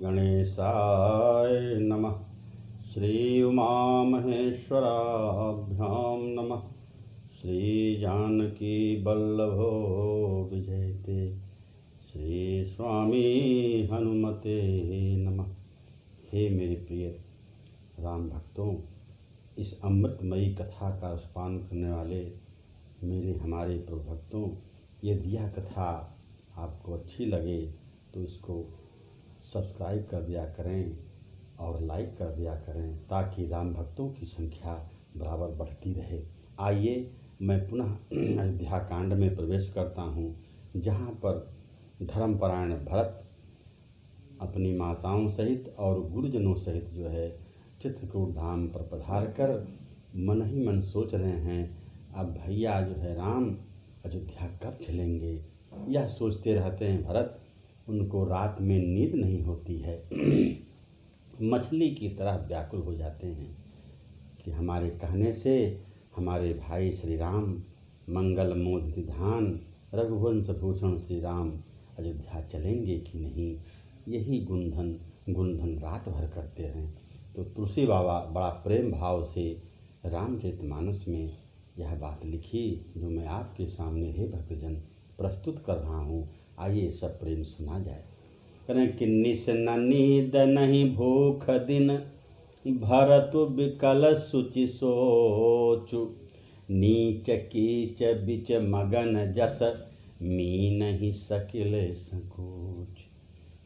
गणेशाय नमः। श्री उमामहेश्वराभ्यां नमः। श्री जानकी वल्लभो विजयते। श्री स्वामी हनुमते नमः। हे मेरे प्रिय राम भक्तों, इस अमृतमयी कथा का रसपान करने वाले मेरे हमारे प्रभु भक्तों, यदि यह कथा आपको अच्छी लगे तो इसको सब्सक्राइब कर दिया करें और लाइक कर दिया करें, ताकि राम भक्तों की संख्या बराबर बढ़ती रहे। आइए मैं पुनः अयोध्या कांड में प्रवेश करता हूँ, जहाँ पर धर्मपरायण भरत अपनी माताओं सहित और गुरुजनों सहित जो है चित्रकूट धाम पर पधार कर मन ही मन सोच रहे हैं, अब भैया जो है राम अयोध्या कब चलेंगे। यह सोचते रहते हैं भरत, उनको रात में नींद नहीं होती है। मछली की तरह व्याकुल हो जाते हैं कि हमारे कहने से हमारे भाई श्री राम मंगल मोद निधान रघुवंश भूषण श्री राम अयोध्या चलेंगे कि नहीं। यही गुणधन रात भर करते हैं। तो तुलसी बाबा बड़ा प्रेम भाव से रामचरितमानस में यह बात लिखी, जो मैं आपके सामने हे भक्तजन प्रस्तुत कर रहा हूँ। आइए सब प्रेम सुना जाए। करें कि निस न नींद नहीं भूख दिन, भरत विकल सुचि सोचु। नीच कीच बिच मगन जस, मी नहीं सकिल संकोच।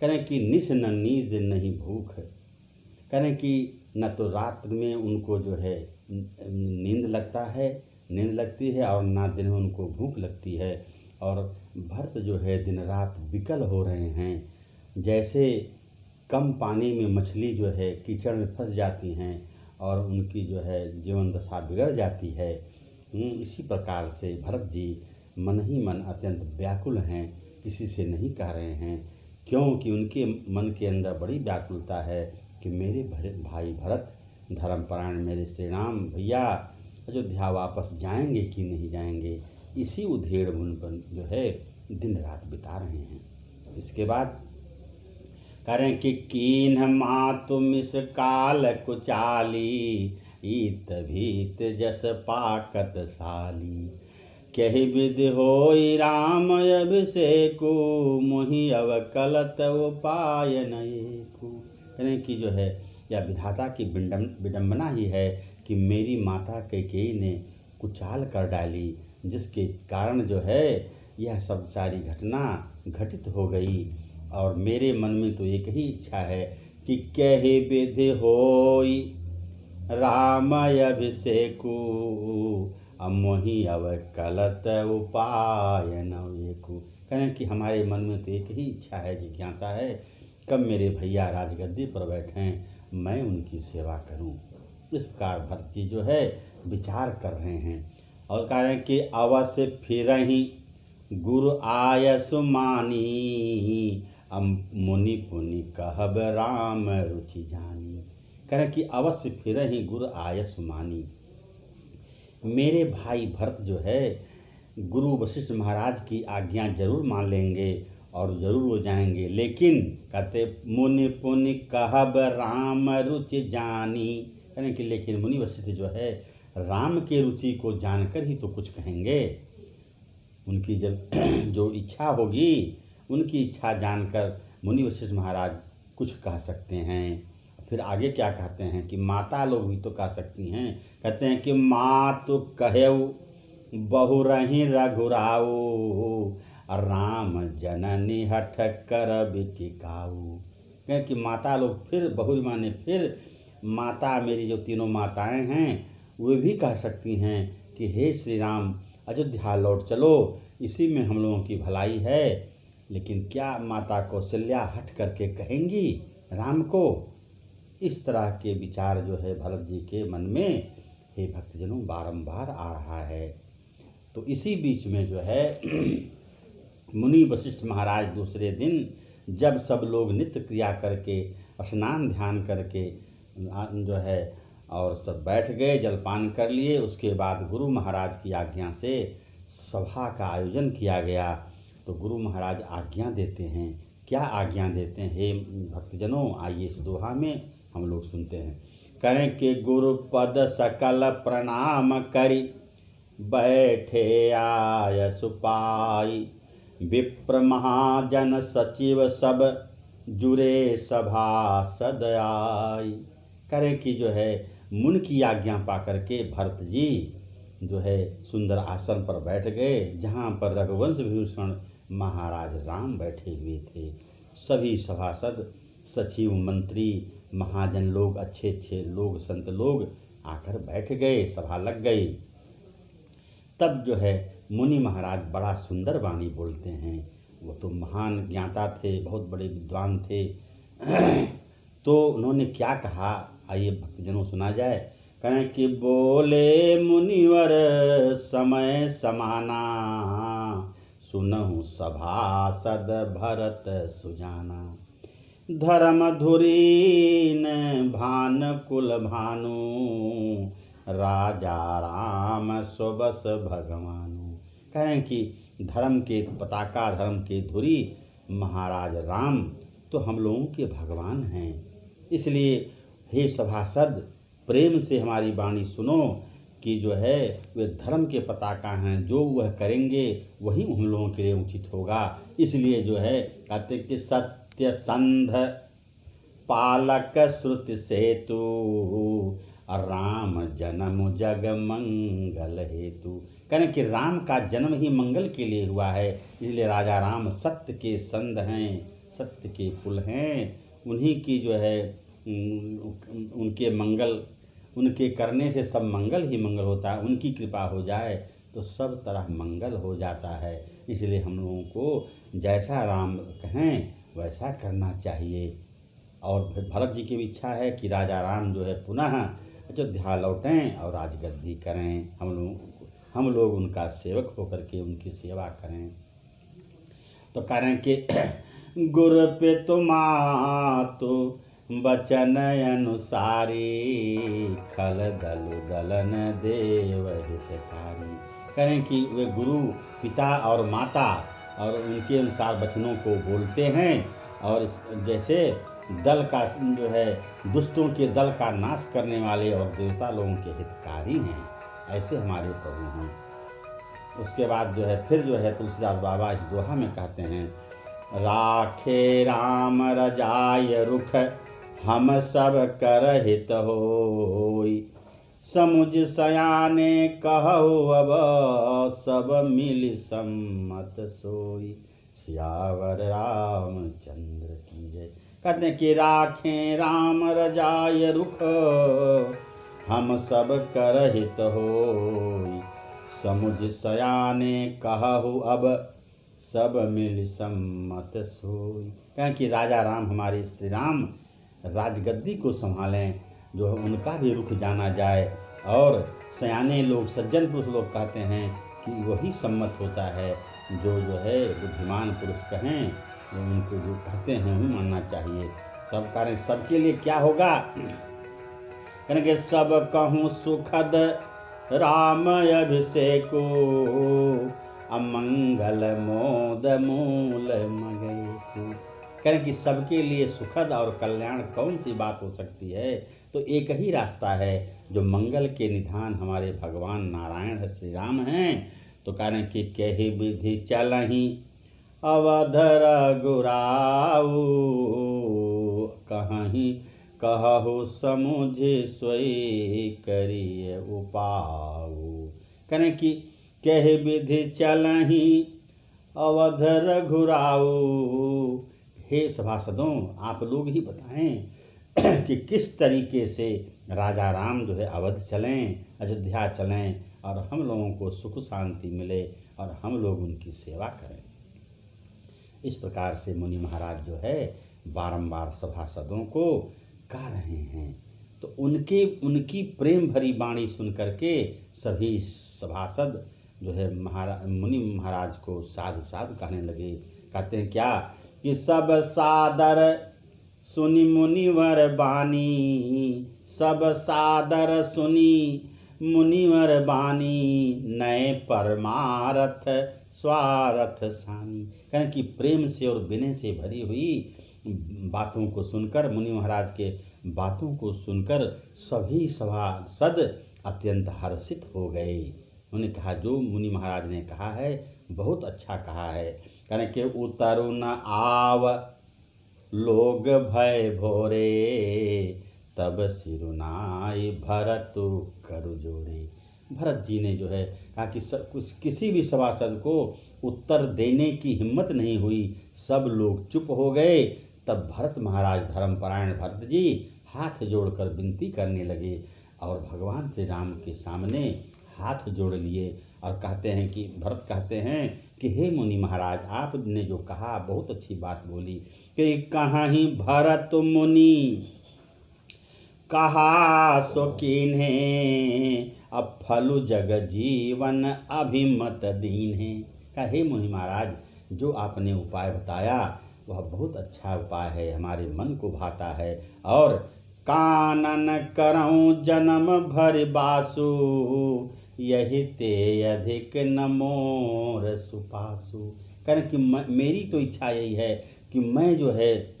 करें कि निस न नींद नहीं भूख, करें कि न तो रात में उनको जो है नींद लगती है और ना दिन में उनको भूख लगती है। और भरत जो है दिन रात विकल हो रहे हैं, जैसे कम पानी में मछली जो है कीचड़ में फंस जाती हैं और उनकी जो है जीवन दशा बिगड़ जाती है। इसी प्रकार से भरत जी मन ही मन अत्यंत व्याकुल हैं, किसी से नहीं कह रहे हैं, क्योंकि उनके मन के अंदर बड़ी व्याकुलता है कि मेरे भाई भरत धर्मपरायण मेरे श्री राम भैया अयोध्या वापस जाएंगे कि नहीं जाएंगे। इसी उधेड़ बुन पर जो है दिन रात बिता रहे हैं। इसके बाद करें कि कीन्ह मातु मिस काल कुचाली, ईत भीत जस पाकत साली। कहि विधि होई राम अभिषेकु, मोहि अवकलत उपाय नएकु। करें कि जो है यह विधाता की विडंबना ही है कि मेरी माता कैकेयी ने कुचाल कर डाली, जिसके कारण जो है यह सब सारी घटना घटित हो गई। और मेरे मन में तो एक ही इच्छा है कि कहि विधि होई राम अभिषेकु, मोहि अवकलत उपाय नएकु। कहें कि हमारे मन में तो एक ही इच्छा है, जिज्ञासा है, कब मेरे भैया राजगद्दी पर बैठें, मैं उनकी सेवा करूं। इस प्रकार भरत जी जो है विचार कर रहे हैं और कह रहे हैं कि अवश्य फिरहि गुरु आयसु मानी, मुनि पुनि कहब राम रुचि जानी। कह रहे हैं कि अवश्य फिरहि गुरु आयसु मानी। मेरे भाई भरत जो है गुरु वशिष्ठ महाराज की आज्ञा जरूर मान लेंगे और जरूर वो जाएंगे, लेकिन कहते मुनि पुनि कहब राम रुचि जानी। कहने कि लेकिन मुनि वशिष्ठ जो है राम के रुचि को जानकर ही तो कुछ कहेंगे। उनकी जब जो इच्छा होगी, उनकी इच्छा जानकर मुनि वशिष्ठ महाराज कुछ कह सकते हैं। फिर आगे क्या कहते हैं कि माता लोग भी तो कह सकती हैं। कहते हैं कि मातु कहेउ बहुरहि रघुराऊ, राम जननी हठ कर बिकिकाऊ। कहें कि माता लोग फिर बहु माने फिर माता मेरी जो तीनों माताएं हैं वे भी कह सकती हैं कि हे श्री राम अयोध्या लौट चलो, इसी में हम लोगों की भलाई है। लेकिन क्या माता कौशल्या हट करके कहेंगी राम को। इस तरह के विचार जो है भरत जी के मन में हे भक्तजनों बारंबार आ रहा है। तो इसी बीच में जो है मुनि वशिष्ठ महाराज दूसरे दिन जब सब लोग नित्य क्रिया करके स्नान ध्यान करके जो है और सब बैठ गए, जलपान कर लिए, उसके बाद गुरु महाराज की आज्ञा से सभा का आयोजन किया गया। तो गुरु महाराज आज्ञा देते हैं क्या आज्ञा देते हैं। हे भक्तजनों, आइए इस दोहा में हम लोग सुनते हैं। करें कि गुरु पद सकल प्रणाम करी, बैठे आय सुपाई, विप्र महाजन सचिव सब जुरे सभासद आई। करें कि जो है मुनि की आज्ञा पा करके भरत जी जो है सुंदर आसन पर बैठ गए, जहाँ पर रघुवंश विभूषण महाराज राम बैठे हुए थे। सभी सभासद, सचिव, मंत्री, महाजन लोग, अच्छे अच्छे लोग, संत लोग आकर बैठ गए, सभा लग गई। तब जो है मुनि महाराज बड़ा सुंदर वाणी बोलते हैं। वो तो महान ज्ञाता थे, बहुत बड़े विद्वान थे। तो उन्होंने क्या कहा, आइए भक्तजनों सुना जाए। कहें कि बोले मुनिवर समय समाना, सुनहु सभासद भरत सुजाना। धर्म धुरीन भान कुल भानु, राजा राम सुबस भगवानु। कहें कि धर्म के पताका, धर्म के धुरी महाराज राम तो हम लोगों के भगवान हैं। इसलिए हे सभासद, प्रेम से हमारी वाणी सुनो कि जो है वे धर्म के पताका हैं, जो वह करेंगे वही हम लोगों के लिए उचित होगा। इसलिए जो है कहते कि सत्य संध पालक श्रुति सेतु, राम जन्म जग मंगल हेतु। कहें कि राम का जन्म ही मंगल के लिए हुआ है, इसलिए राजा राम सत्य के संध हैं, सत्य के पुल हैं। उन्हीं की जो है उनके मंगल, उनके करने से सब मंगल ही मंगल होता है। उनकी कृपा हो जाए तो सब तरह मंगल हो जाता है। इसलिए हम लोगों को जैसा राम कहें वैसा करना चाहिए। और भरत जी की भी इच्छा है कि राजा राम जो है पुनः अयोध्या लौटें और राजगद्दी करें। हम लोग उनका सेवक होकर के उनकी सेवा करें। तो करें कि गुर पे तुमातु बचन अनुसारी, खल दलु दलन देव हितकारी। करें कि वे गुरु, पिता और माता और उनके अनुसार वचनों को बोलते हैं, और जैसे दल का जो है दुष्टों के दल का नाश करने वाले और देवता लोगों के हितकारी हैं, ऐसे हमारे प्रभु हैं। उसके बाद जो है फिर जो है तुलसीदास बाबा इस दोहा में कहते हैं, राखे राम रजाय रुख, हम सब कर हित होई, समुझ सयाने कहु अब, सब मिल सम्मत सोई। सियावर रामचंद्र की जय। कहते हैं कि राखें राम रजाय रुख, हम सब कर हित होई, समुझ सयाने कहु अब, सब मिल सम्मत सोई। कहें कि राजा राम, हमारे श्री राम राजगद्दी को संभालें, जो उनका भी रुख जाना जाए। और सयाने लोग, सज्जन पुरुष लोग कहते हैं कि वही सम्मत होता है, जो है बुद्धिमान पुरुष कहें, वो उनको जो कहते हैं वही मानना चाहिए। तब कारण सबके लिए क्या होगा, कहेंगे सब कहूँ सुखद राम अभिषेको, अमंगल मोद मूल मगेको। कहें कि सबके लिए सुखद और कल्याण कौन सी बात हो सकती है, तो एक ही रास्ता है जो मंगल के निधान हमारे भगवान नारायण श्री राम हैं। तो कहें कि कही विधि चलहि अवध रघुराऊ, कहीं कहु समुझ सोई करिय उपाऊ। कहें कि कही विधि चलहि अवध रघुराऊ। हे सभासदों, आप लोग ही बताएं कि किस तरीके से राजा राम जो है अवध चलें, अयोध्या चलें, और हम लोगों को सुख शांति मिले और हम लोग उनकी सेवा करें। इस प्रकार से मुनि महाराज जो है बारंबार सभासदों को कह रहे हैं। तो उनकी प्रेम भरी वाणी सुन करके सभी सभासद जो है मुनि महाराज को साधु साधु कहने लगे। कहते हैं क्या कि सब सादर सुनि मुनिवर बानी, सब सादर सुनी मुनिवर बानी, नए परमारथ स्वार्थ सानी। कहें कि प्रेम से और विनय से भरी हुई बातों को सुनकर, मुनि महाराज के बातों को सुनकर सभी सभासद अत्यंत हर्षित हो गए। उन्होंने कहा जो मुनि महाराज ने कहा है बहुत अच्छा कहा है। कहें कि उतरु न आव लोग भय भोरे, तब सिरुनाई भरत करु जोड़े। भरत जी ने जो है कहा कि किसी भी सभासद को उत्तर देने की हिम्मत नहीं हुई, सब लोग चुप हो गए। तब भरत महाराज, धर्मपरायण भरत जी हाथ जोड़कर विनती करने लगे और भगवान श्री राम के सामने हाथ जोड़ लिए और कहते हैं कि भरत कहते हैं कि हे मुनि महाराज, आपने जो कहा बहुत अच्छी बात बोली कि कहाँ ही भरत मुनि कहा सो कीन्हे, अब फलु जग जीवन अभिमत दीन है। कहे मुनि महाराज जो आपने उपाय बताया वह बहुत अच्छा उपाय है, हमारे मन को भाता है। और कानन करऊं जन्म भर बासु, यही ते अधिक न मोर सुपासु। कहें कि मेरी तो इच्छा यही है कि मैं जो है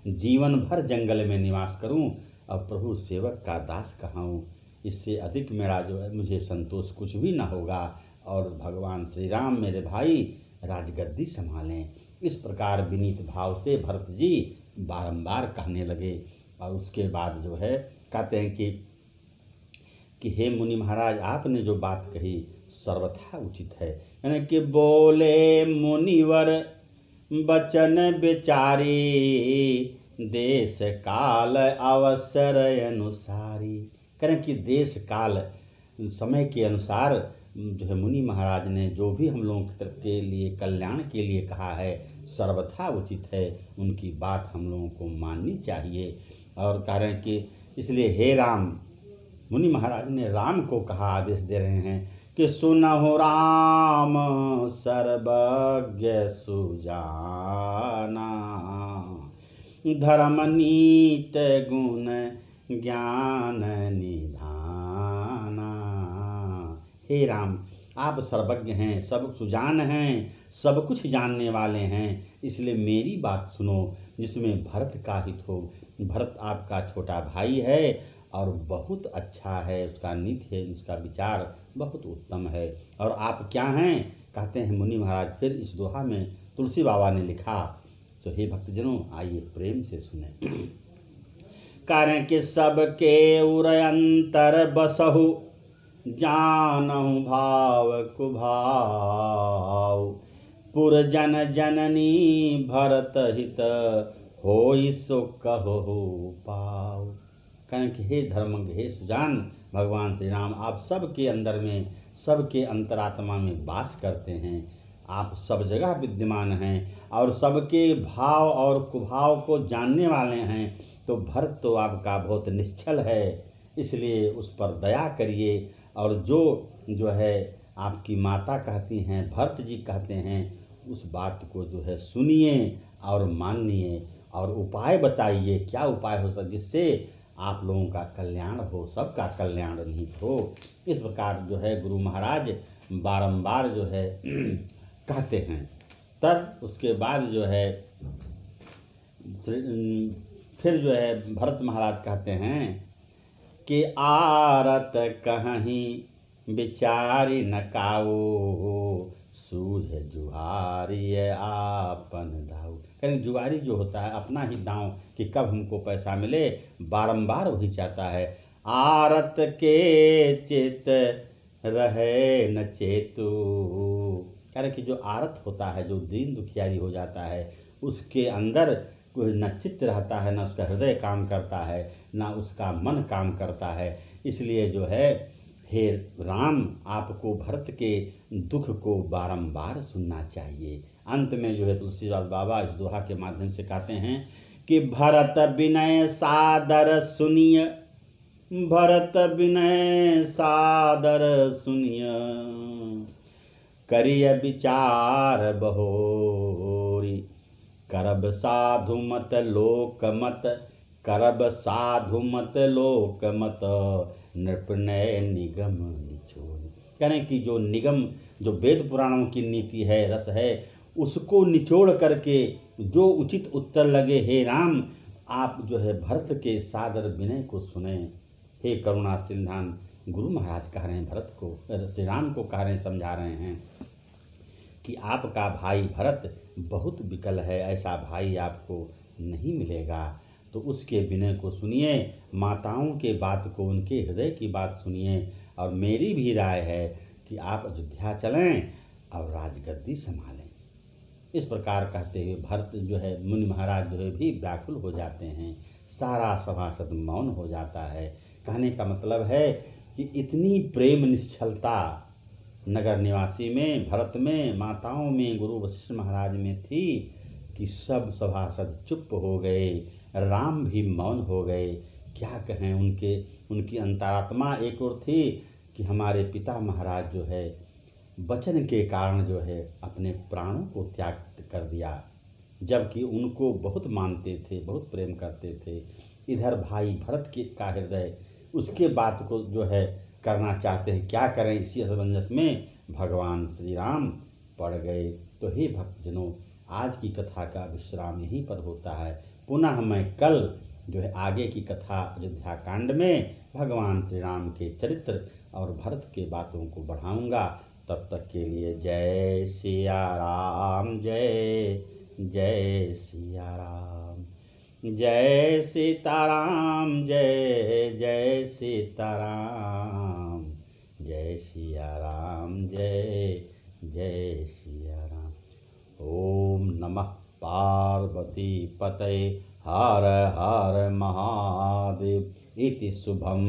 जीवन भर जंगल में निवास करूं और प्रभु सेवक का दास कहाऊं। इससे अधिक मेरा जो है मुझे संतोष कुछ भी ना होगा। और भगवान श्री राम मेरे भाई राजगद्दी संभालें। इस प्रकार विनीत भाव से भरत जी बारंबार कहने लगे। और उसके बाद जो है कहते हैं कि हे मुनि महाराज, आपने जो बात कही सर्वथा उचित है। यानी कि बोले मुनिवर बचन विचारी, देश काल अवसर अनुसारी। करें कि देश काल समय के अनुसार जो है मुनि महाराज ने जो भी हम लोगों के लिए कल्याण के लिए कहा है सर्वथा उचित है, उनकी बात हम लोगों को माननी चाहिए। और कह रहे हैं कि इसलिए हे राम, मुनि महाराज ने राम को कहा, आदेश दे रहे हैं कि सुनहु राम सर्वज्ञ सुजाना, धर्म नीत गुण ज्ञान निधाना। हे राम, आप सर्वज्ञ हैं, सब सुजान हैं, सब कुछ जानने वाले हैं, इसलिए मेरी बात सुनो जिसमें भरत का हित हो। भरत आपका छोटा भाई है और बहुत अच्छा है, उसका नीति है, उसका विचार बहुत उत्तम है। और आप क्या हैं? कहते हैं मुनि महाराज। फिर इस दोहा में तुलसी बाबा ने लिखा, तो हे भक्तजनों आइए प्रेम से सुने। कारण कि सबके उरंतर बसहु, जानहु भाव कुभाव, पुरजन जननी भरत हित, होई सो कहो पाव। कहें कि हे धर्मज्ञ, हे सुजान, भगवान श्री राम आप सबके अंदर में, सबके अंतरात्मा में वास करते हैं, आप सब जगह विद्यमान हैं और सबके भाव और कुभाव को जानने वाले हैं। तो भरत तो आपका बहुत निश्चल है, इसलिए उस पर दया करिए। और जो है आपकी माता कहती हैं, भरत जी कहते हैं, उस बात को जो है सुनिए और मानिए और उपाय बताइए, क्या उपाय हो सकता जिससे आप लोगों का कल्याण हो, सबका कल्याण निहित हो। इस प्रकार जो है गुरु महाराज बारंबार जो है कहते हैं। तब उसके बाद जो है फिर जो है भरत महाराज कहते हैं कि आरत कहीं विचारी न काऊ, सूझ जुहारी आपन दाऊ। कहीं जुआरी जो होता है अपना ही दांव कि कब हमको पैसा मिले, बारंबार वही चाहता है। आरत के चित रहे न चेतु। कह रहे कि जो आरत होता है, जो दीन दुखियारी हो जाता है, उसके अंदर कोई न चित्त रहता है, न उसका हृदय काम करता है, न उसका मन काम करता है। इसलिए जो है हे राम, आपको भरत के दुख को बारंबार सुनना चाहिए। अंत में जो है तुलसीदास बाबा इस दोहा के माध्यम से कहते हैं कि भरत विनय सादर सुनिय, भरत विनय सादर सुनिय, करिय विचार बहोरी, करब साधु मत लोक मत, करब साधु मत लोक मत, नृपनय निगम निचोर। करें कि जो निगम, जो वेद पुराणों की नीति है, रस है, उसको निचोड़ करके जो उचित उत्तर लगे, हे राम आप जो है भरत के सादर विनय को सुने। हे करुणा सिंधान, गुरु महाराज कह रहे हैं भरत को, श्री राम को कह रहे हैं, समझा रहे हैं कि आपका भाई भरत बहुत विकल है, ऐसा भाई आपको नहीं मिलेगा। तो उसके विनय को सुनिए, माताओं के बात को, उनके हृदय की बात सुनिए। और मेरी भी राय है कि आप अयोध्या चलें और राजगद्दी संभालें। इस प्रकार कहते हुए भरत जो है, मुनि महाराज जो है भी व्याकुल हो जाते हैं, सारा सभासद मौन हो जाता है। कहने का मतलब है कि इतनी प्रेम निश्चलता नगर निवासी में, भरत में, माताओं में, गुरु वशिष्ठ महाराज में थी कि सब सभासद चुप हो गए, राम भी मौन हो गए। क्या कहें, उनकी अंतरात्मा एक ओर थी कि हमारे पिता महाराज जो है वचन के कारण जो है अपने प्राणों को त्याग कर दिया, जबकि उनको बहुत मानते थे, बहुत प्रेम करते थे। इधर भाई भरत का हृदय उसके बात को जो है करना चाहते हैं, क्या करें। इसी असमंजस में भगवान श्री राम पड़ गए। तो हे भक्तजनों, आज की कथा का विश्राम यहीं पर होता है। पुनः मैं कल जो है आगे की कथा अयोध्या कांड में भगवान श्री राम के चरित्र और भरत के बातों को बढ़ाऊंगा। तब तक के लिए जय सिया राम, जय जय सिया राम, जय सीताराम, जय जय सीताराम, जय सिया राम, जय जय सिया राम। ओम नमः पार्वती पतये, हर हर महादेव। इति शुभम।